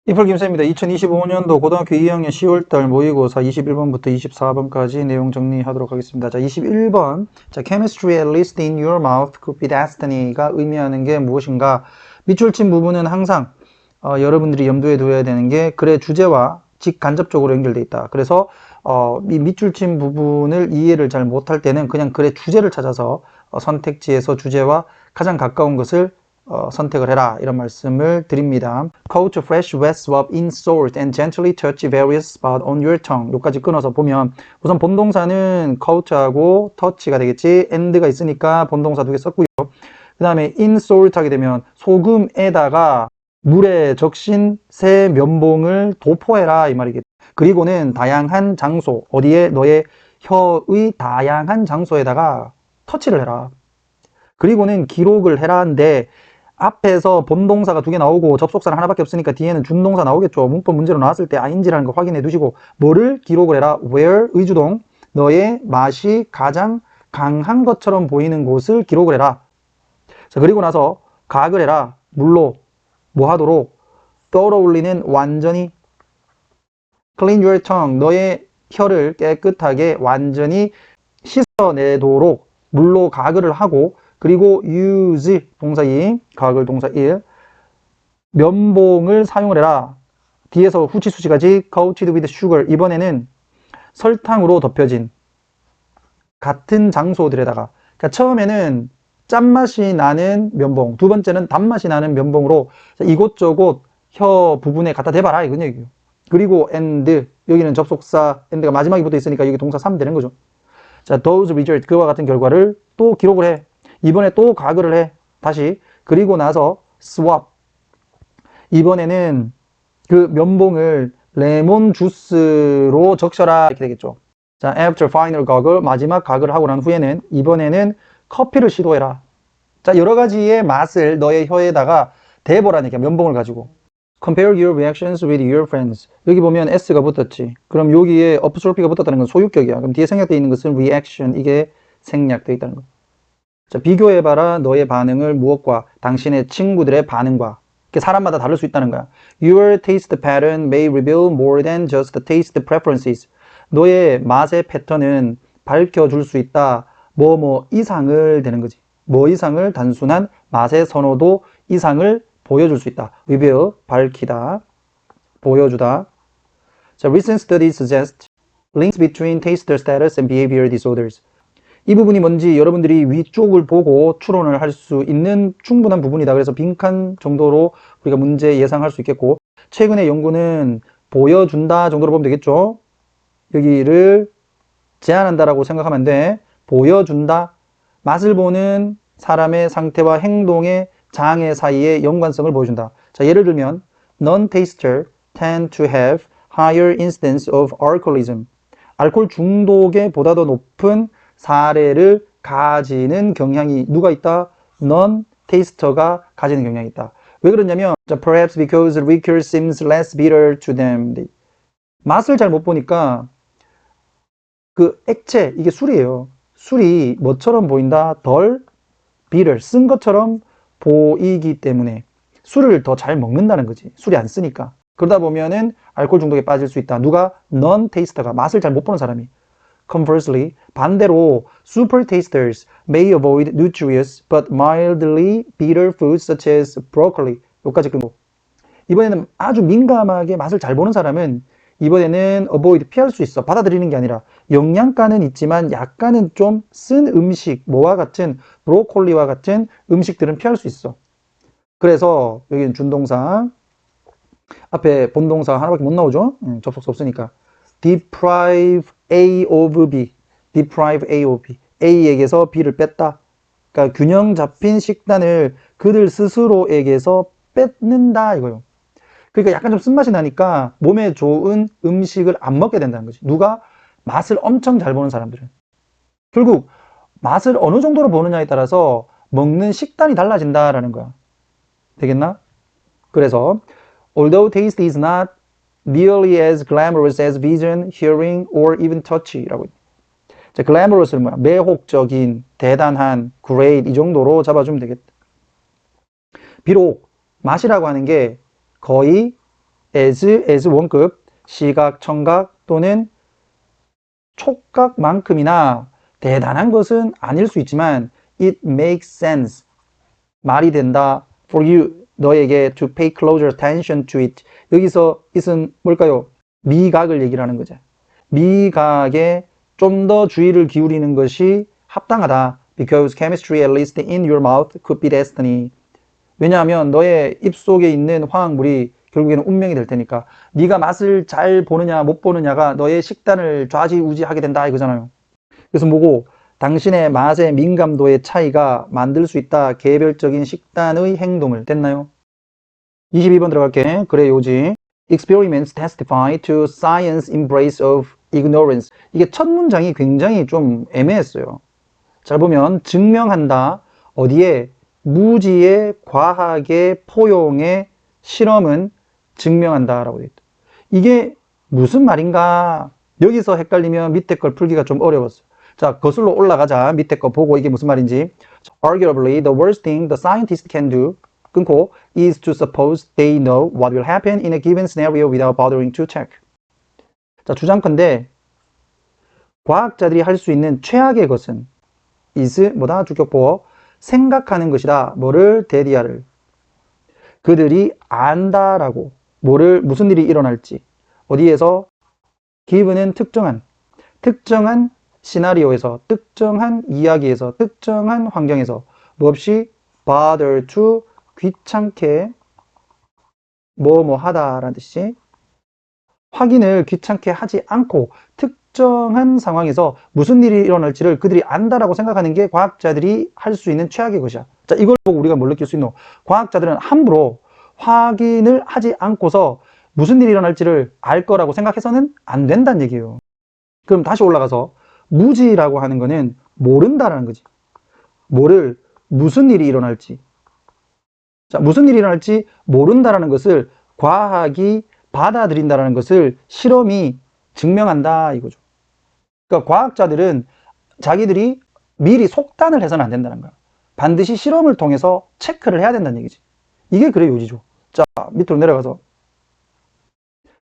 이펄 김쌤입니다. 2025년도 고등학교 2학년 10월달 모의고사 21번부터 24번까지 내용 정리하도록 하겠습니다. 자, 21번. 자, chemistry at least in your mouth could be destiny가 의미하는 게 무엇인가? 밑줄 친 부분은 항상 여러분들이 염두에 두어야 되는 게 글의 주제와 직간접적으로 연결돼 있다. 그래서 이 밑줄 친 부분을 이해를 잘 못할 때는 그냥 글의 주제를 찾아서 선택지에서 주제와 가장 가까운 것을 선택을 해라, 이런 말씀을 드립니다. Coat a fresh wet swab in salt and gently touch various spots on your tongue. 여기까지 끊어서 보면 우선 본동사는 coat하고 touch가 되겠지. and가 있으니까 본동사 두 개 썼고요. 그 다음에 in salt 하게 되면 소금에다가 물에 적신 새 면봉을 도포해라, 이 말이겠죠. 그리고는 다양한 장소, 어디에? 너의 혀의 다양한 장소에다가 터치를 해라. 그리고는 기록을 해라인데 앞에서 본동사가 두 개 나오고 접속사는 하나밖에 없으니까 뒤에는 준동사 나오겠죠. 문법 문제로 나왔을 때 ing라는 거 확인해 두시고, 뭐를 기록을 해라? where 의주동, 너의 맛이 가장 강한 것처럼 보이는 곳을 기록을 해라. 자, 그리고 나서 각을 해라. 물로 뭐 하도록? 떠올리는 완전히 clean your tongue, 너의 혀를 깨끗하게 완전히 씻어내도록 물로 가글을 하고, 그리고 use 동사 2, 가글 동사 1, 면봉을 사용을 해라. 뒤에서 후치수치까지 coated with sugar, 이번에는 설탕으로 덮여진 같은 장소들에다가, 그러니까 처음에는 짠맛이 나는 면봉, 두 번째는 단맛이 나는 면봉으로 이곳저곳 혀 부분에 갖다 대봐라, 이건 얘기예요. 그리고 and, 여기는 접속사 and가 마지막에 붙어 있으니까 여기 동사 3 되는 거죠. 자, those result, 그와 같은 결과를 또 기록을 해. 이번에 또 가글을 해. 다시. 그리고 나서 swap, 이번에는 그 면봉을 레몬 주스로 적셔라, 이렇게 되겠죠. 자, after final gargle, 마지막 가글을 하고 난 후에는 이번에는 커피를 시도해라. 자, 여러 가지의 맛을 너의 혀에다가 대보라니까, 면봉을 가지고. Compare your reactions with your friends. 여기 보면 s가 붙었지. 그럼 여기에 apostrophe가 붙었다는 건 소유격이야. 그럼 뒤에 생략되어 있는 것은 reaction, 이게 생략되어 있다는 거. 자, 비교해봐라 너의 반응을 무엇과? 당신의 친구들의 반응과. 사람마다 다를 수 있다는 거야. Your taste pattern may reveal more than just the taste preferences. 너의 맛의 패턴은 밝혀줄 수 있다. 뭐 이상을 되는 거지. 뭐 이상을? 단순한 맛의 선호도 이상을 보여줄 수 있다. reveal, 밝히다, 보여주다. 자, recent studies suggest links between taste status and behavior disorders. 이 부분이 뭔지 여러분들이 위쪽을 보고 추론을 할 수 있는 충분한 부분이다. 그래서 빈칸 정도로 우리가 문제 예상할 수 있겠고, 최근의 연구는 보여준다 정도로 보면 되겠죠. 여기를 제한한다라고 생각하면 안 돼. 보여준다. 맛을 보는 사람의 상태와 행동의 장애 사이의 연관성을 보여준다. 자, 예를 들면 non-taster tend to have higher incidence of alcoholism. 알코올 중독에 보다 더 높은 사례를 가지는 경향이 누가 있다? non-taster가 가지는 경향이 있다. 왜 그러냐면 perhaps because liquor seems less bitter to them. 맛을 잘 못 보니까 그 액체, 이게 술이에요. 술이 뭐처럼 보인다? 덜 bitter, 쓴 것처럼 보이기 때문에 술을 더 잘 먹는다는 거지. 술이 안 쓰니까. 그러다 보면은 알코올 중독에 빠질 수 있다. 누가? non-taster가, 맛을 잘 못 보는 사람이. Conversely, 반대로 super tasters may avoid nutritious but mildly bitter foods such as broccoli. 여기까지 끊고, 이번에는 아주 민감하게 맛을 잘 보는 사람은 이번에는 avoid, 피할 수 있어. 받아들이는 게 아니라 영양가는 있지만 약간은 좀 쓴 음식, 뭐와 같은 브로콜리와 같은 음식들은 피할 수 있어. 그래서 여기는 준동사, 앞에 본동사 하나밖에 못 나오죠. 접속사 없으니까. deprive A of B, deprive A of B, A에게서 B를 뺐다. 그러니까 균형 잡힌 식단을 그들 스스로에게서 뺏는다, 이거요. 그러니까 약간 좀 쓴맛이 나니까 몸에 좋은 음식을 안 먹게 된다는 거지. 누가? 맛을 엄청 잘 보는 사람들은. 결국 맛을 어느 정도로 보느냐에 따라서 먹는 식단이 달라진다라는 거야. 되겠나? 그래서 although taste is not nearly as glamorous as vision, hearing, or even touch라고. 자, glamorous는 뭐야? 매혹적인, 대단한, great, 이 정도로 잡아주면 되겠다. 비록 맛이라고 하는 게 거의 as 원급, 시각, 청각 또는 촉각만큼이나 대단한 것은 아닐 수 있지만 it makes sense. 말이 된다. for you, 너에게 to pay closer attention to it. 여기서 it은 뭘까요? 미각을 얘기를 하는 거죠. 미각에 좀 더 주의를 기울이는 것이 합당하다. Because chemistry, at least in your mouth, could be destiny. 왜냐하면 너의 입속에 있는 화학물이 결국에는 운명이 될 테니까 네가 맛을 잘 보느냐 못 보느냐가 너의 식단을 좌지우지하게 된다 이거잖아요. 그래서 뭐고? 당신의 맛의 민감도의 차이가 만들 수 있다. 개별적인 식단의 행동을. 됐나요? 22번 들어갈게. 그래 요지. Experiments testify to science embrace of ignorance. 이게 첫 문장이 굉장히 좀 애매했어요. 잘 보면 증명한다. 어디에? 무지의 과학의 포용의 실험은 증명한다 라고 되어 있다. 이게 무슨 말인가? 여기서 헷갈리면 밑에 걸 풀기가 좀 어려웠어요. 자, 거슬러 올라가자. 밑에 거 보고 이게 무슨 말인지. Arguably, the worst thing the scientist can do, 끊고, is to suppose they know what will happen in a given scenario without bothering to check. 자, 주장컨대 과학자들이 할 수 있는 최악의 것은 is, 뭐다? 주격보어, 생각하는 것이다. 뭐를? 대디아를. 그들이 안다라고. 뭐를? 무슨 일이 일어날지. 어디에서? given은 특정한 시나리오에서, 특정한 이야기에서, 특정한 환경에서 뭐 없이 bother to 귀찮게 뭐 하다라는 뜻이 확인을 귀찮게 하지 않고 특정한 상황에서 무슨 일이 일어날지를 그들이 안다라고 생각하는 게 과학자들이 할 수 있는 최악의 것이야. 자, 이걸 보고 우리가 뭘 느낄 수 있노? 과학자들은 함부로 확인을 하지 않고서 무슨 일이 일어날지를 알 거라고 생각해서는 안 된다는 얘기예요. 그럼 다시 올라가서 무지라고 하는 거는 모른다라는 거지. 뭐를? 무슨 일이 일어날지. 자, 무슨 일이 일어날지 모른다라는 것을 과학이 받아들인다라는 것을 실험이 증명한다 이거죠. 그러니까 과학자들은 자기들이 미리 속단을 해서는 안 된다는 거야. 반드시 실험을 통해서 체크를 해야 된다는 얘기지. 이게 그래 요지죠. 자, 밑으로 내려가서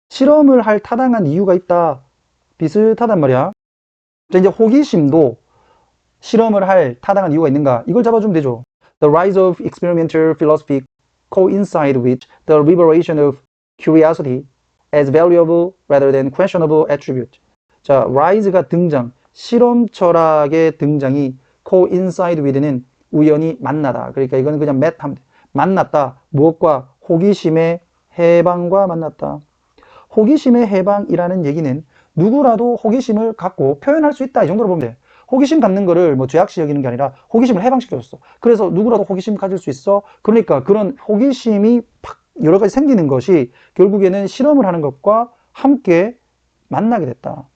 실험을 할 타당한 이유가 있다. 비슷하단 말이야. 자, 이제 호기심도 실험을 할 타당한 이유가 있는가? 이걸 잡아주면 되죠. The rise of experimental philosophy coincide with the liberation of curiosity as valuable rather than questionable attribute. 자, rise가 등장, 실험 철학의 등장이 coincide with는 우연히 만나다. 그러니까 이거는 그냥 met 하면 돼. 만났다. 무엇과? 호기심의 해방과 만났다. 호기심의 해방이라는 얘기는 누구라도 호기심을 갖고 표현할 수 있다. 이 정도로 보면 돼. 호기심 갖는 거를 뭐 죄악시 여기는 게 아니라 호기심을 해방시켜줬어. 그래서 누구라도 호기심 가질 수 있어. 그러니까 그런 호기심이 팍 여러 가지 생기는 것이 결국에는 실험을 하는 것과 함께 만나게 됐다.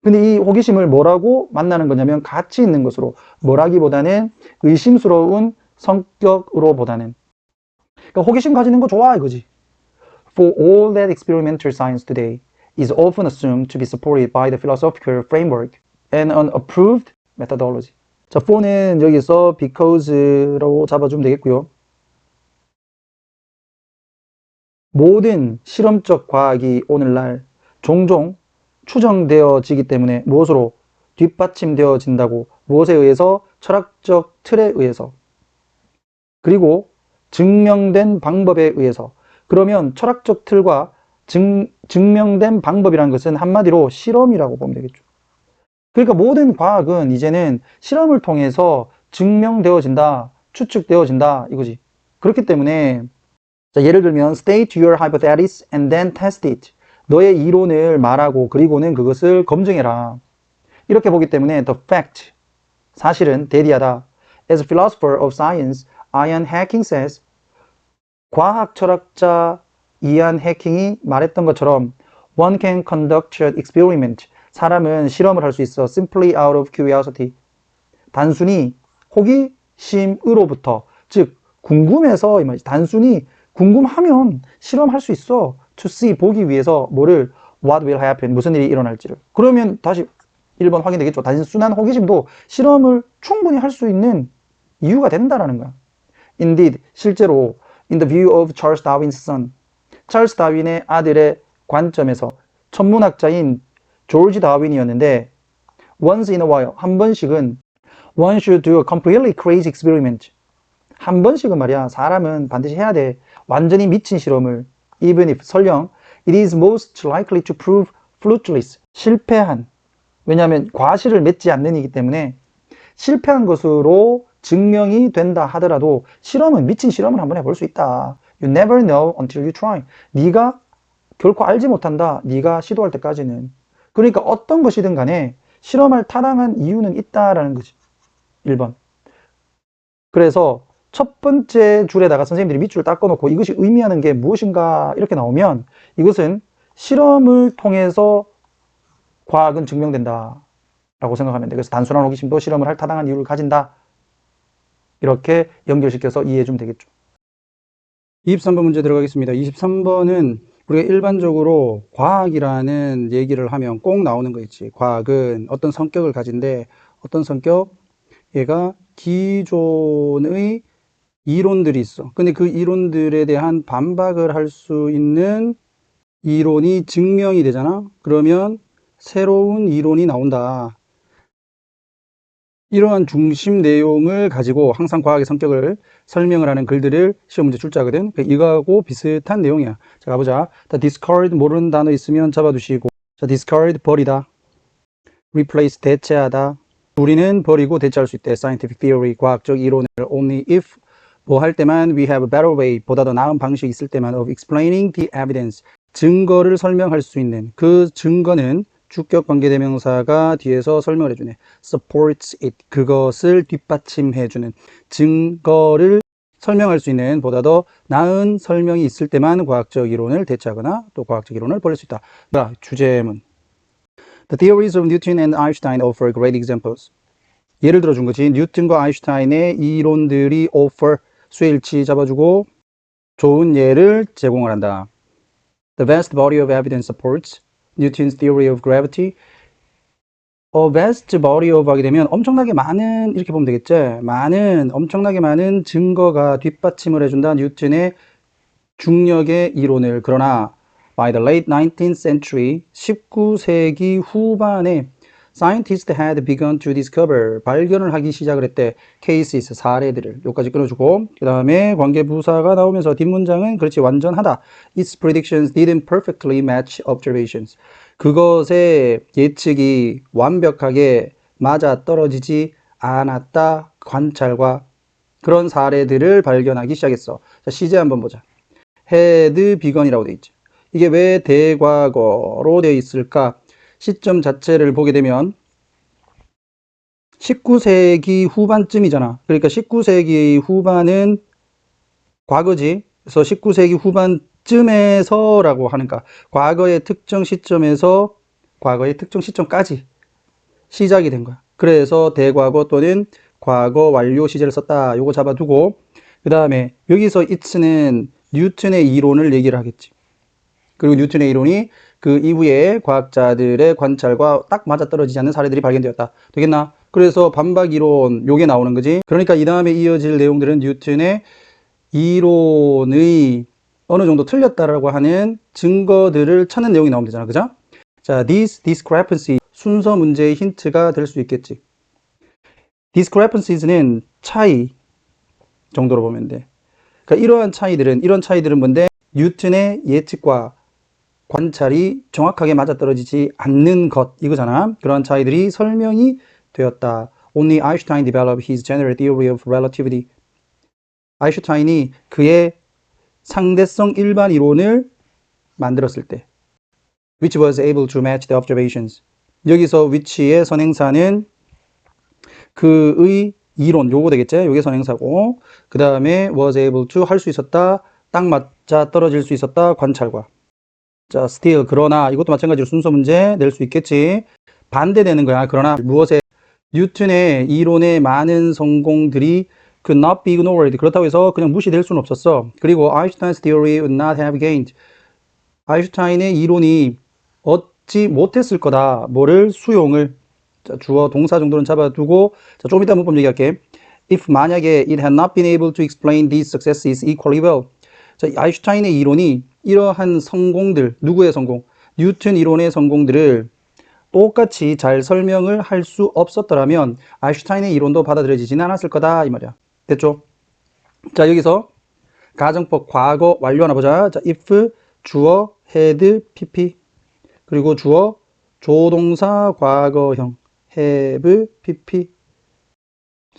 근데 이 호기심을 뭐라고 만나는 거냐면 가치 있는 것으로, 뭐라기보다는 의심스러운 성격으로 보다는. 그러니까 호기심 가지는 거 좋아 이거지. For all that experimental science today is often assumed to be supported by the philosophical framework and an approved methodology. 자, for는 여기서 because로 잡아주면 되겠고요. 모든 실험적 과학이 오늘날 종종 추정되어지기 때문에 무엇으로? 뒷받침되어진다고. 무엇에 의해서? 철학적 틀에 의해서. 그리고 증명된 방법에 의해서. 그러면 철학적 틀과 증명된 방법이라는 것은 한마디로 실험이라고 보면 되겠죠. 그러니까 모든 과학은 이제는 실험을 통해서 증명되어진다, 추측되어진다 이거지. 그렇기 때문에 자, 예를 들면 state your hypothesis and then test it. 너의 이론을 말하고 그리고는 그것을 검증해라. 이렇게 보기 때문에 the fact, 사실은 대디하다. As a philosopher of science, Ian Hacking says, 과학 철학자 이안 해킹이 말했던 것처럼 one can conduct an experiment. 사람은 실험을 할 수 있어. simply out of curiosity. 단순히 호기심으로부터, 즉 궁금해서 이 말이지. 단순히 궁금하면 실험할 수 있어. to see, 보기 위해서 뭐를? what will happen, 무슨 일이 일어날지를. 그러면 다시 1번 확인되겠죠. 단순한 호기심도 실험을 충분히 할 수 있는 이유가 된다라는 거야. Indeed, 실제로 in the view of Charles Darwin's son, 찰스 다윈의 아들의 관점에서 천문학자인 조지 다윈이었는데 once in a while, 한 번씩은 one should do a completely crazy experiment. 한 번씩은 말이야, 사람은 반드시 해야 돼. 완전히 미친 실험을. even if, 설령 it is most likely to prove fruitless. 실패한. 왜냐하면 과실을 맺지 않는 이기 때문에 실패한 것으로 증명이 된다 하더라도 실험은 미친 실험을 한번 해볼 수 있다. You never know until you try. 네가 결코 알지 못한다. 네가 시도할 때까지는. 그러니까 어떤 것이든 간에 실험할 타당한 이유는 있다라는 거지. 1번. 그래서 첫 번째 줄에다가 선생님들이 밑줄을 닦아놓고 이것이 의미하는 게 무엇인가 이렇게 나오면 이것은 실험을 통해서 과학은 증명된다 라고 생각하면 돼. 그래서 단순한 호기심도 실험을 할 타당한 이유를 가진다. 이렇게 연결시켜서 이해해주면 되겠죠. 23번 문제 들어가겠습니다. 23번은 우리가 일반적으로 과학이라는 얘기를 하면 꼭 나오는 거 있지. 과학은 어떤 성격을 가진데 어떤 성격? 얘가 기존의 이론들이 있어. 근데 그 이론들에 대한 반박을 할 수 있는 이론이 증명이 되잖아. 그러면 새로운 이론이 나온다. 이러한 중심 내용을 가지고 항상 과학의 성격을 설명을 하는 글들을 시험 문제 출제하거든. 이거하고 비슷한 내용이야. 자, 가보자. 자, discard 모르는 단어 있으면 잡아두시고. 자, discard 버리다. replace 대체하다. 우리는 버리고 대체할 수 있대. scientific theory 과학적 이론을 only if 뭐 할 때만 we have a better way 보다 더 나은 방식이 있을 때만 of explaining the evidence 증거를 설명할 수 있는 그 증거는 주격 관계대명사가 뒤에서 설명을 해주네. supports it. 그것을 뒷받침해주는 증거를 설명할 수 있는 보다 더 나은 설명이 있을 때만 과학적 이론을 대체하거나 또 과학적 이론을 버릴 수 있다. 자, 주제문. The theories of Newton and Einstein offer great examples. 예를 들어준 거지. 뉴턴과 아인슈타인의 이론들이 offer, 수일치 잡아주고 좋은 예를 제공을 한다. The vast body of evidence supports Newton's theory of gravity. vast body of 하게 되면 엄청나게 많은 이렇게 보면 되겠지. 엄청나게 많은 증거가 뒷받침을 해준다. 뉴턴의 중력의 이론을. 그러나 by the late 19th century 19세기 후반에 scientists had begun to discover 발견을 하기 시작을 했대. cases 사례들을 여기까지 끊어주고 그 다음에 관계부사가 나오면서 뒷문장은 그렇지 완전하다. Its predictions didn't perfectly match observations. 그것의 예측이 완벽하게 맞아 떨어지지 않았다. 관찰과 그런 사례들을 발견하기 시작했어. 자, 시제 한번 보자. had begun이라고 돼 있죠. 이게 왜 대과거로 되어 있을까? 시점 자체를 보게 되면 19세기 후반쯤이잖아. 그러니까 19세기 후반은 과거지. 그래서 19세기 후반쯤에서라고 하니까 과거의 특정 시점에서 과거의 특정 시점까지 시작이 된 거야. 그래서 대과거 또는 과거 완료 시제를 썼다. 요거 잡아두고 그 다음에 여기서 it's는 뉴턴의 이론을 얘기를 하겠지. 그리고 뉴턴의 이론이 그 이후에 과학자들의 관찰과 딱 맞아떨어지지 않는 사례들이 발견되었다. 되겠나? 그래서 반박 이론 요게 나오는 거지. 그러니까 이 다음에 이어질 내용들은 뉴턴의 이론의 어느 정도 틀렸다라고 하는 증거들을 찾는 내용이 나오면 되잖아. 그죠? 자, this discrepancy 순서 문제의 힌트가 될 수 있겠지. discrepancies는 차이 정도로 보면 돼. 그러니까 이런 차이들은 뭔데? 뉴턴의 예측과 관찰이 정확하게 맞아떨어지지 않는 것 이거잖아. 그런 차이들이 설명이 되었다. Only Einstein developed his general theory of relativity. 아인슈타인이 그의 상대성 일반 이론을 만들었을 때 which was able to match the observations. 여기서 which의 선행사는 그의 이론 요거 되겠지? 요게 선행사고 그 다음에 was able to 할 수 있었다. 딱 맞아 떨어질 수 있었다. 관찰과 자, still 그러나 이것도 마찬가지로 순서 문제 낼 수 있겠지. 반대되는 거야. 그러나 무엇에 뉴턴의 이론의 많은 성공들이 could not be ignored. 그렇다고 해서 그냥 무시될 수는 없었어. 그리고 Einstein's theory would not have gained. 아인슈타인의 이론이 얻지 못했을 거다. 뭐를? 수용을. 자, 주어 동사 정도는 잡아두고 자, 좀 이따 문법 얘기할게. If 만약에 it had not been able to explain these successes equally well. 자, 아인슈타인의 이론이 이러한 성공들, 누구의 성공? 뉴턴 이론의 성공들을 똑같이 잘 설명을 할 수 없었더라면 아인슈타인의 이론도 받아들여지지는 않았을 거다 이 말이야. 됐죠? 자, 여기서 가정법 과거 완료 하나 보자. 자, if 주어 had pp 그리고 주어 조동사 과거형 have pp.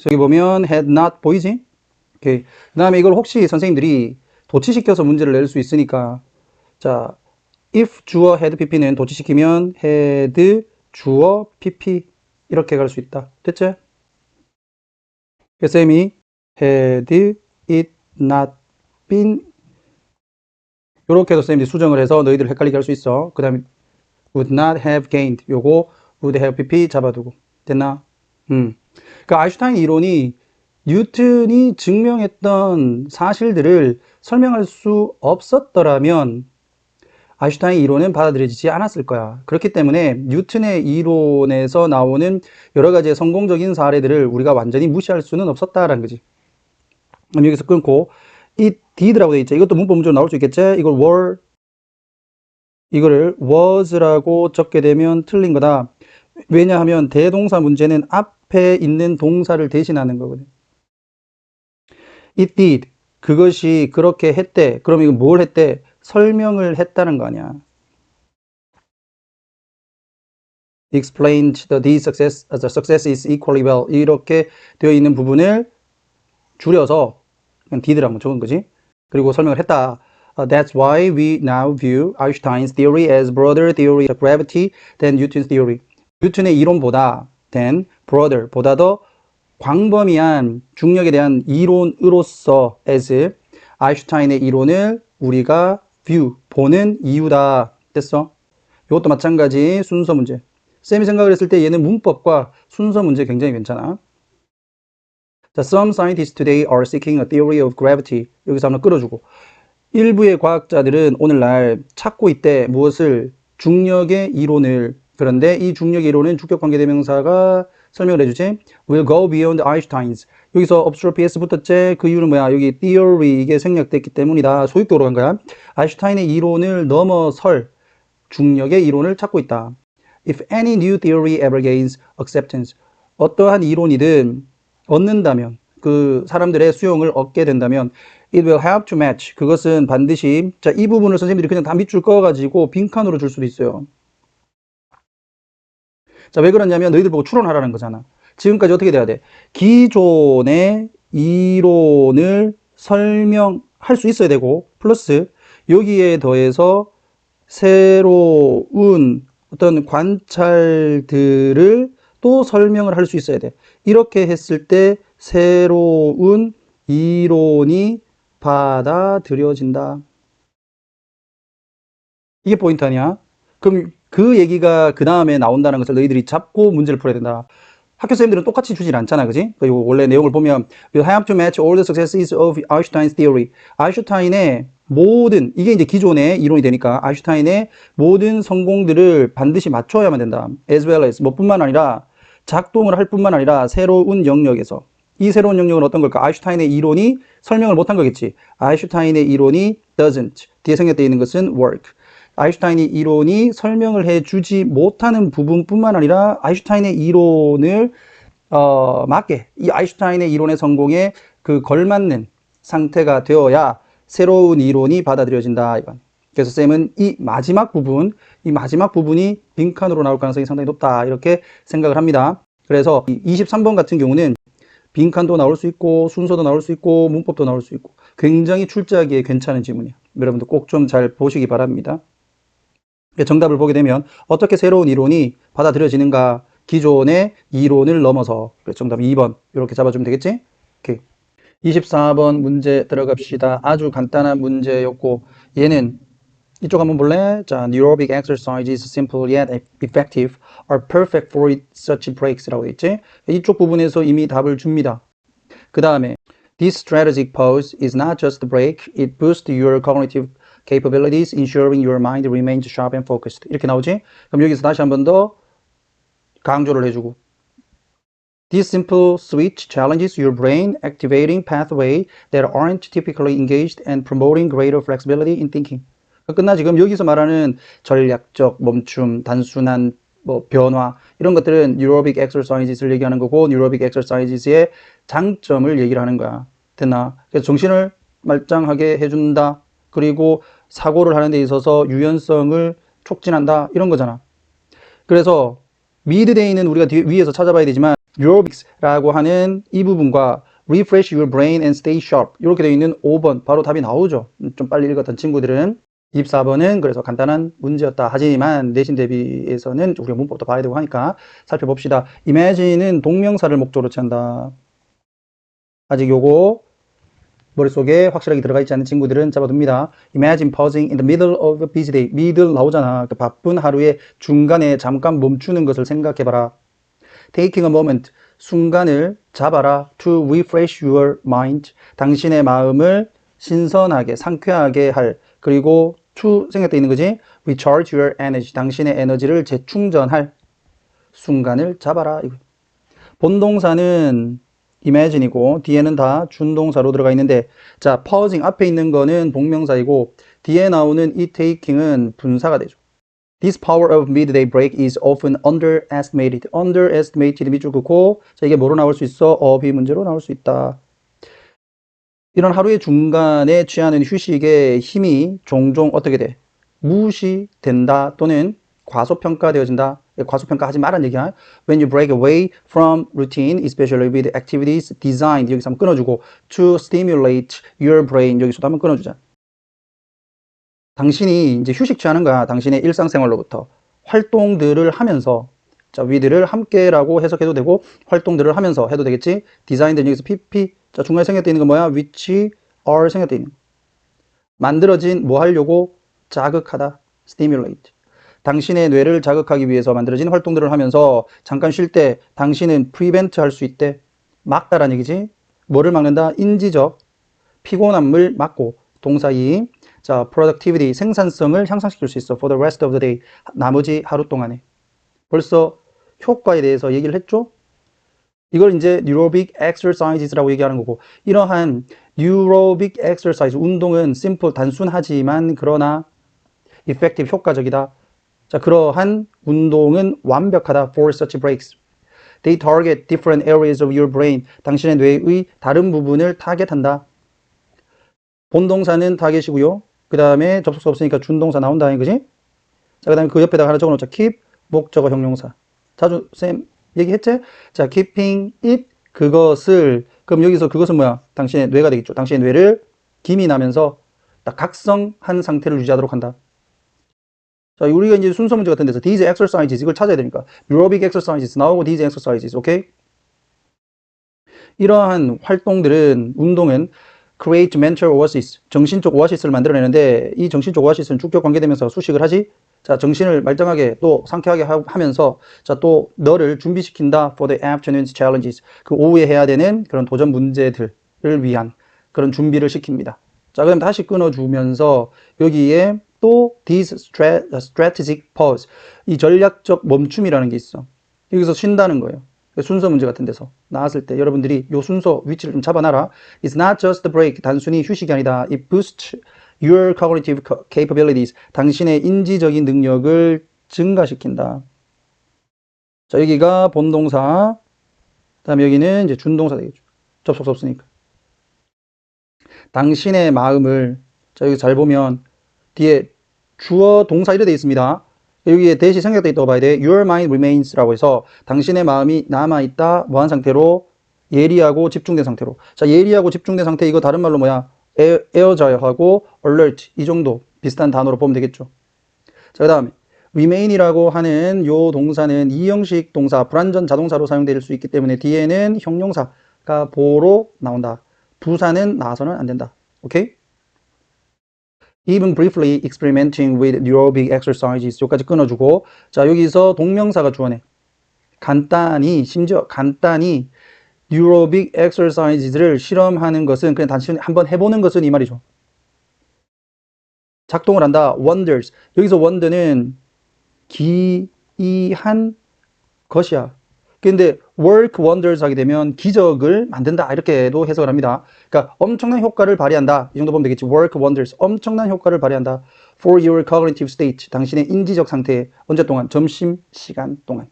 여기 보면 had not 보이지? 오케이. 그 다음에 이걸 혹시 선생님들이 도치시켜서 문제를 낼 수 있으니까 자, if 주어 had pp는 도치시키면 had 주어 pp 이렇게 갈 수 있다. 됐지? 그래서 쌤이 had it not been 이렇게 해서 쌤이 수정을 해서 너희들 헷갈리게 할 수 있어. 그 다음에 would not have gained 요거 would have pp 잡아두고 됐나? 그러니까 아인슈타인 이론이 뉴턴이 증명했던 사실들을 설명할 수 없었더라면 아인슈타인 이론은 받아들여지지 않았을 거야. 그렇기 때문에 뉴턴의 이론에서 나오는 여러 가지의 성공적인 사례들을 우리가 완전히 무시할 수는 없었다라는 거지. 그럼 여기서 끊고 it did라고 돼 있죠. 이것도 문법 문제로 나올 수 있겠지? 이거를 was라고 적게 되면 틀린 거다. 왜냐하면 대동사 문제는 앞에 있는 동사를 대신하는 거거든. It did. 그것이 그렇게 했대. 그럼 이거 뭘 했대? 설명을 했다는 거 아니야. Explained the success is equally well. 이렇게 되어 있는 부분을 줄여서 그냥 did라고 적은 거지. 그리고 설명을 했다. That's why we now view Einstein's theory as broader theory of gravity than Newton's theory. 뉴턴의 이론보다 than broader, 보다 더 광범위한 중력에 대한 이론으로서 as 아인슈타인의 이론을 우리가 view, 보는 이유다. 됐어? 이것도 마찬가지 순서 문제. 쌤이 생각을 했을 때 얘는 문법과 순서 문제 굉장히 괜찮아. 자, some scientists today are seeking a theory of gravity. 여기서 한번 끌어주고. 일부의 과학자들은 오늘날 찾고 있대. 무엇을? 중력의 이론을. 그런데 이 중력의 이론은 주격관계대명사가 설명을 해주지. will go beyond Einstein's. 여기서 observe PS 붙었지. 그 이유는 뭐야? 여기 theory 이게 생략됐기 때문이다. 소유격으로 간 거야. 아인슈타인의 이론을 넘어설 중력의 이론을 찾고 있다. If any new theory ever gains acceptance. 어떠한 이론이든 얻는다면, 그 사람들의 수용을 얻게 된다면 it will help to match. 그것은 반드시 자, 이 부분을 선생님들이 그냥 다 밑줄 그어가지고 빈칸으로 줄 수도 있어요. 자, 왜 그러냐면 너희들 보고 추론하라는 거잖아. 지금까지 어떻게 돼야 돼? 기존의 이론을 설명할 수 있어야 되고 플러스 여기에 더해서 새로운 어떤 관찰들을 또 설명을 할 수 있어야 돼. 이렇게 했을 때 새로운 이론이 받아들여진다. 이게 포인트 아니야? 그럼 그 얘기가 그 다음에 나온다는 것을 너희들이 잡고 문제를 풀어야 된다. 학교 선생님들은 똑같이 주질 않잖아, 그지? 그리고 원래 내용을 보면 will have to match all the successes of Einstein's theory. 아인슈타인의 모든, 이게 이제 기존의 이론이 되니까 아인슈타인의 모든 성공들을 반드시 맞춰야만 된다. as well as, 뭐뿐만 아니라 작동을 할 뿐만 아니라 새로운 영역에서. 이 새로운 영역은 어떤 걸까? 아인슈타인의 이론이 설명을 못한 거겠지. 아인슈타인의 이론이 doesn't. 뒤에 생략되어 있는 것은 work. 아인슈타인의 이론이 설명을 해주지 못하는 부분뿐만 아니라 아인슈타인의 이론을 맞게 이 아인슈타인의 이론의 성공에 그 걸맞는 상태가 되어야 새로운 이론이 받아들여진다. 이건. 그래서 쌤은 이 마지막 부분이 빈칸으로 나올 가능성이 상당히 높다. 이렇게 생각을 합니다. 그래서 23번 같은 경우는 빈칸도 나올 수 있고 순서도 나올 수 있고 문법도 나올 수 있고 굉장히 출제하기에 괜찮은 질문이야. 여러분들 꼭 좀 잘 보시기 바랍니다. 정답을 보게 되면 어떻게 새로운 이론이 받아들여지는가? 기존의 이론을 넘어서. 그래서 정답 2번 이렇게 잡아주면 되겠지? 오케이. 24번 문제 들어갑시다. 아주 간단한 문제였고 얘는 이쪽 한번 볼래? 자, Neurobic exercises simple yet effective are perfect for such breaks라고 있지? 이쪽 부분에서 이미 답을 줍니다. 그 다음에 This strategic pose is not just a break, it boosts your cognitive capabilities, ensuring your mind remains sharp and focused. 이렇게 나오지? 그럼 여기서 다시 한 번 더 강조를 해주고 This simple switch challenges your brain, activating pathways that aren't typically engaged and promoting greater flexibility in thinking. 끝나 지금 여기서 말하는 전략적 멈춤, 단순한 변화 이런 것들은 뉴로빅 엑서사이즈를 얘기하는 거고 뉴로빅 엑서사이즈의 장점을 얘기를 하는 거야. 됐나? 그래서 정신을 말짱하게 해준다. 그리고 사고를 하는 데 있어서 유연성을 촉진한다. 이런 거잖아. 그래서 미드데이는 우리가 위에서 찾아봐야 되지만 aerobics라고 하는 이 부분과 refresh your brain and stay sharp 이렇게 되어 있는 5번 바로 답이 나오죠. 좀 빨리 읽었던 친구들은 24번은 그래서 간단한 문제였다 하지만 내신 대비에서는 우리가 문법도 봐야 되고 하니까 살펴봅시다. imagine은 동명사를 목적으로 취한다. 아직 요거 머릿속에 확실하게 들어가 있지 않은 친구들은 잡아둡니다. Imagine pausing in the middle of a busy day. middle 나오잖아. 그 바쁜 하루의 중간에 잠깐 멈추는 것을 생각해봐라. Taking a moment. 순간을 잡아라. To refresh your mind. 당신의 마음을 신선하게, 상쾌하게 할. 그리고 to 생각돼 있는 거지. Recharge your energy. 당신의 에너지를 재충전할 순간을 잡아라. 본동사는 imagine이고 뒤에는 다 준동사로 들어가 있는데 자, pausing 앞에 있는 거는 동명사이고 뒤에 나오는 이 taking은 분사가 되죠. This power of midday break is often underestimated. underestimated 밑줄 긋고 자, 이게 뭐로 나올 수 있어? 어휘 문제로 나올 수 있다. 이런 하루의 중간에 취하는 휴식의 힘이 종종 어떻게 돼? 무시된다 또는 과소평가되어진다. 과소평가하지 말라는 얘기야. When you break away from routine, especially with activities designed 여기서 한번 끊어주고 to stimulate your brain 여기서도 한번 끊어주자. 당신이 이제 휴식 취하는 거야. 당신의 일상생활로부터 활동들을 하면서 자, with를 함께라고 해석해도 되고 활동들을 하면서 해도 되겠지. designed 여기서 pp 자, 중간에 생략되어 있는 건 뭐야? which are 생략되어 있는 만들어진 뭐 하려고? 자극하다. stimulate. 당신의 뇌를 자극하기 위해서 만들어진 활동들을 하면서 잠깐 쉴 때 당신은 prevent 할 수 있대. 막다라는 얘기지. 뭐를 막는다? 인지적 피곤함을 막고 동사 2. 자, productivity 생산성을 향상시킬 수 있어. for the rest of the day. 나머지 하루 동안에. 벌써 효과에 대해서 얘기를 했죠? 이걸 이제 neurobic exercises라고 얘기하는 거고 이러한 neurobic exercise 운동은 simple 단순하지만 그러나 effective 효과적이다. 자, 그러한 운동은 완벽하다. for such breaks. They target different areas of your brain. 당신의 뇌의 다른 부분을 타겟한다. 본동사는 타겟이고요. 그 다음에 접속사 없으니까 준동사 나온다. 그지? 자, 그 다음에 그 옆에다가 하나 적어놓자. keep, 목적어 형용사. 자주 쌤 얘기했지? 자, keeping it, 그것을. 그럼 여기서 그것은 뭐야? 당신의 뇌가 되겠죠. 당신의 뇌를 기민하면서 딱 각성한 상태를 유지하도록 한다. 자, 우리가 이제 순서 문제 같은 데서 these exercises 이걸 찾아야 되니까 aerobic exercises 나오고 these exercises, 오케이? 이러한 활동들은 운동은 create mental oasis 정신적 오아시스를 만들어내는데 이 정신적 오아시스는 주격 관계되면서 수식을 하지. 자, 정신을 말짱하게 또 상쾌하게 하면서 자, 또 너를 준비시킨다 for the afternoon's challenges 그 오후에 해야 되는 그런 도전 문제들을 위한 그런 준비를 시킵니다. 자, 그럼 다시 끊어주면서 여기에 또 this strategic pause 이 전략적 멈춤이라는 게 있어. 여기서 쉰다는 거예요. 순서 문제 같은 데서 나왔을 때 여러분들이 요 순서 위치를 좀 잡아놔라. It's not just a break. 단순히 휴식이 아니다. It boosts your cognitive capabilities. 당신의 인지적인 능력을 증가시킨다. 자, 여기가 본동사. 그다음에 여기는 이제 준동사 되겠죠. 접속사 없으니까. 당신의 마음을 자, 여기 잘 보면 뒤에 주어 동사 이래 돼 있습니다. 여기에 대시 생략돼 있다고 봐야 돼. Your mind remains라고 해서 당신의 마음이 남아있다. 뭐한 상태로? 예리하고 집중된 상태로. 자, 예리하고 집중된 상태 이거 다른 말로 뭐야? 에어자하고 alert 이 정도 비슷한 단어로 보면 되겠죠. 자, 그 다음에 remain이라고 하는 요 동사는 이형식 동사 불완전 자동사로 사용될 수 있기 때문에 뒤에는 형용사가 보로 나온다. 부사는 나와서는 안 된다. 오케이? Even briefly experimenting with aerobic exercises 여기까지 끊어주고 자, 여기서 동명사가 주어내. 간단히 심지어 간단히 aerobic exercises를 실험하는 것은 그냥 단순히 한번 해보는 것은 이 말이죠. 작동을 한다. wonders 여기서 wonder는 기이한 것이야. 근데 work wonders 하게 되면 기적을 만든다 이렇게도 해석을 합니다. 그러니까 엄청난 효과를 발휘한다 이 정도 보면 되겠지. work wonders 엄청난 효과를 발휘한다 for your cognitive state 당신의 인지적 상태에 언제 동안? 점심 시간 동안.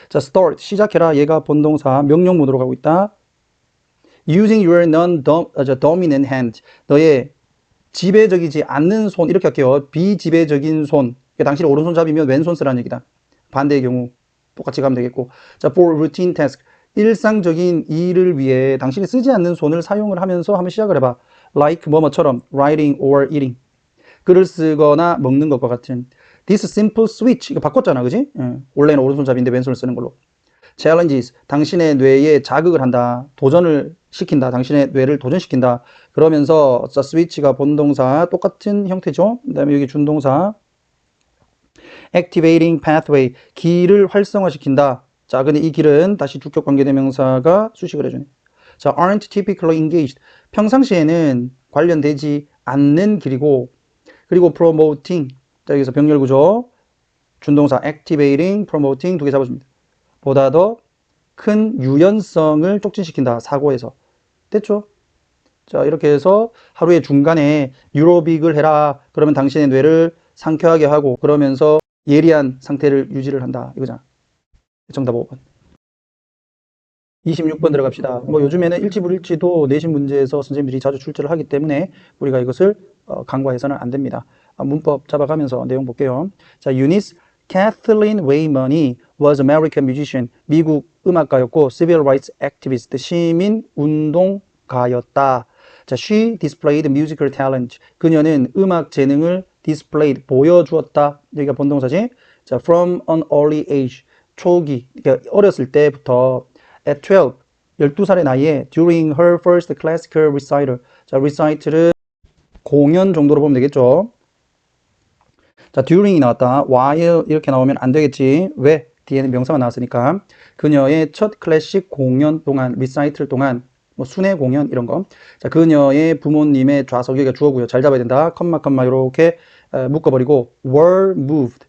자, start 시작해라. 얘가 본동사 명령문으로 가고 있다. using your non-dominant hand 너의 지배적이지 않는 손 이렇게 할게요. 비지배적인 손. 그러니까 당신이 오른손잡이면 왼손 쓰라는 얘기다. 반대의 경우 똑같이 가면 되겠고. 자, for routine task 일상적인 일을 위해 당신이 쓰지 않는 손을 사용을 하면서 한번 시작을 해봐. like 뭐뭐처럼 writing or eating 글을 쓰거나 먹는 것과 같은. this simple switch 이거 바꿨잖아, 그지? 원래는 오른손잡이인데 왼손을 쓰는 걸로. challenges 당신의 뇌에 자극을 한다. 도전을 시킨다. 당신의 뇌를 도전시킨다. 그러면서 자, switch가 본동사 똑같은 형태죠. 그 다음에 여기 준동사 activating pathway 길을 활성화시킨다. 자, 근데 이 길은 다시 주격 관계대명사가 수식을 해주네. 자, aren't typically engaged 평상시에는 관련되지 않는 길이고 그리고 promoting 자, 여기서 병렬구조 준동사 activating, promoting 두 개 잡아줍니다. 보다 더 큰 유연성을 촉진시킨다. 사고에서. 됐죠? 자, 이렇게 해서 하루의 중간에 유로빅을 해라. 그러면 당신의 뇌를 상쾌하게 하고 그러면서 예리한 상태를 유지를 한다. 이거잖아. 정답 5번. 26번 들어갑시다. 뭐 요즘에는 일지불일지도 내신 문제에서 선생님들이 자주 출제를 하기 때문에 우리가 이것을 간과해서는 안 됩니다. 문법 잡아가면서 내용 볼게요. 자, Eunice Kathleen Waymony was American musician. 미국 음악가였고 civil rights activist. 시민 운동가였다. 자, she displayed musical talent. 그녀는 음악 재능을 displayed 보여주었다. 여기가 본동사지. 자, from an early age. 초기, 그러니까 어렸을 때부터 at 12, 12살의 나이에 during her first classical recital. 자, recital은 공연 정도로 보면 되겠죠. 자, during이 나왔다. while 이렇게 나오면 안 되겠지. 왜? 뒤에는 명사가 나왔으니까. 그녀의 첫 클래식 공연 동안, recital 동안, 뭐 순회 공연 이런 거. 자, 그녀의 부모님의 좌석 여기가 주어고요. 잘 잡아야 된다. 컴마 이렇게 묶어버리고 were moved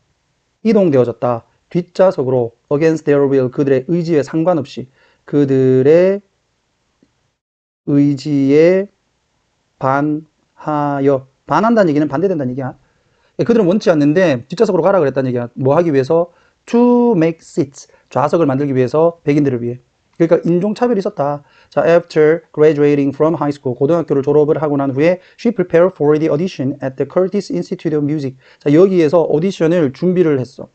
이동되어졌다. 뒷좌석으로 against their will 그들의 의지에 상관없이 그들의 의지에 반하여 반한다는 얘기는 반대된다는 얘기야. 그들은 원치 않는데 뒷좌석으로 가라 그랬다는 얘기야. 뭐 하기 위해서? To make seats. 좌석을 만들기 위해서 백인들을 위해. 그러니까 인종차별이 있었다. 자, after graduating from high school, 고등학교를 졸업을 하고 난 후에 she prepared for the audition at the Curtis Institute of Music. 자, 여기에서 오디션을 준비를 했어.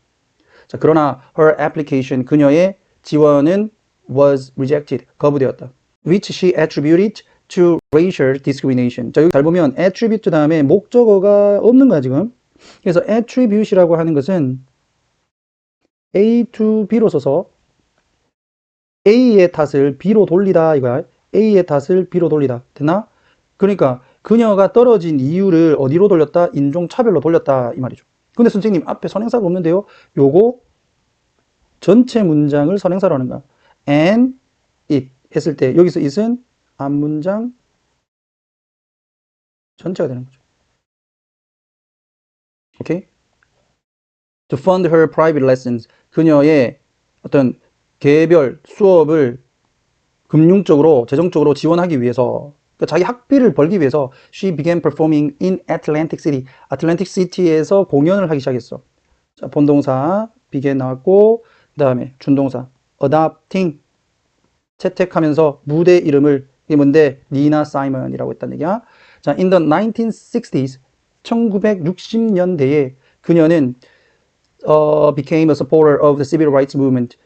자, 그러나 her application, 그녀의 지원은 was rejected, 거부되었다. which she attributed to racial discrimination. 자, 여기 잘 보면 attribute 다음에 목적어가 없는 거야, 지금. 그래서 attribute이라고 하는 것은 A to B로 써서 A의 탓을 B로 돌리다 이거야. A의 탓을 B로 돌리다. 됐나? 그러니까 그녀가 떨어진 이유를 어디로 돌렸다? 인종차별로 돌렸다 이 말이죠. 근데 선생님 앞에 선행사가 없는데요. 요거 전체 문장을 선행사로 하는 거야. And it 했을 때 여기서 it은 앞문장 전체가 되는 거죠. 오케이? To fund her private lessons. 그녀의 어떤 개별 수업을 금융적으로, 재정적으로 지원하기 위해서, 그러니까 자기 학비를 벌기 위해서 she began performing in Atlantic City. Atlantic City에서 공연을 하기 시작했어. 자, 본동사 began 나왔고 그 다음에 준동사 adopting 채택하면서 무대 이름을 이게 뭔데? 니나 사이먼이라고 했다는 얘기야. 자, in the 1960s 1960년대에 그녀는 became a supporter of the civil rights movement.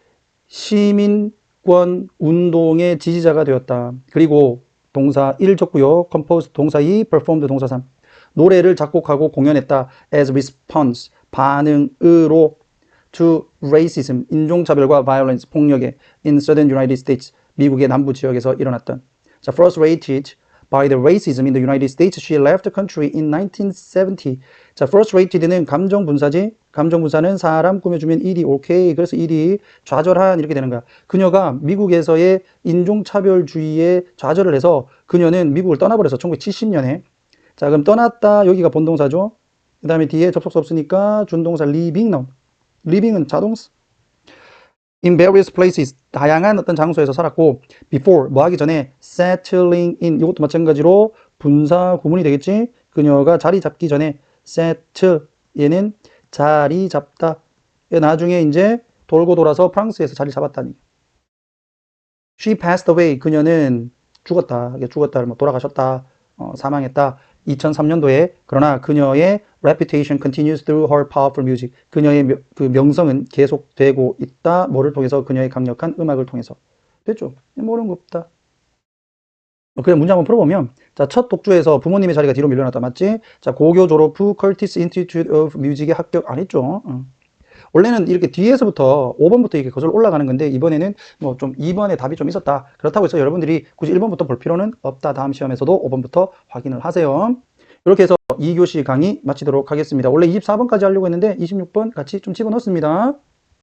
시민권 운동의 지지자가 되었다. 그리고 동사 1 적고요. compose 동사 2, performed 동사 3. 노래를 작곡하고 공연했다. as response 반응으로 to racism 인종차별과 violence 폭력에 in southern United States 미국의 남부 지역에서 일어났던. 자, frustrated by the racism in the United States, she left the country in 1970. 자, frustrated는 감정분사지. 감정분사는 사람 꾸며주면 일이 오케이. 그래서 일이 좌절한 이렇게 되는 거야. 그녀가 미국에서의 인종차별주의에 좌절을 해서 그녀는 미국을 떠나버려서 1970년에. 자, 그럼 떠났다. 여기가 본동사죠. 그 다음에 뒤에 접속사 없으니까 준동사 leaving 나온. leaving은 자동사. in various places 다양한 어떤 장소에서 살았고 before 뭐 하기 전에 settling in 이것도 마찬가지로 분사 구문이 되겠지. 그녀가 자리 잡기 전에 settle 얘는 자리 잡다. 나중에 이제 돌고 돌아서 프랑스에서 자리 잡았다니. She passed away. 그녀는 죽었다. 죽었다. 뭐 돌아가셨다. 사망했다. 2003년도에. 그러나 그녀의 reputation continues through her powerful music. 그녀의 그 명성은 계속되고 있다. 뭐를 통해서? 그녀의 강력한 음악을 통해서. 됐죠? 모르는 거 없다. 그냥 문제 한번 풀어보면, 자, 첫 독주에서 부모님의 자리가 뒤로 밀려났다. 맞지? 자, 고교 졸업 후 Curtis Institute of Music에 합격 안 했죠? 원래는 이렇게 뒤에서부터 5번부터 이렇게 거슬러 올라가는 건데, 이번에는 뭐 좀 2번에 답이 좀 있었다. 그렇다고 해서 여러분들이 굳이 1번부터 볼 필요는 없다. 다음 시험에서도 5번부터 확인을 하세요. 이렇게 해서 2교시 강의 마치도록 하겠습니다. 원래 24번까지 하려고 했는데 26번 같이 좀 집어넣습니다.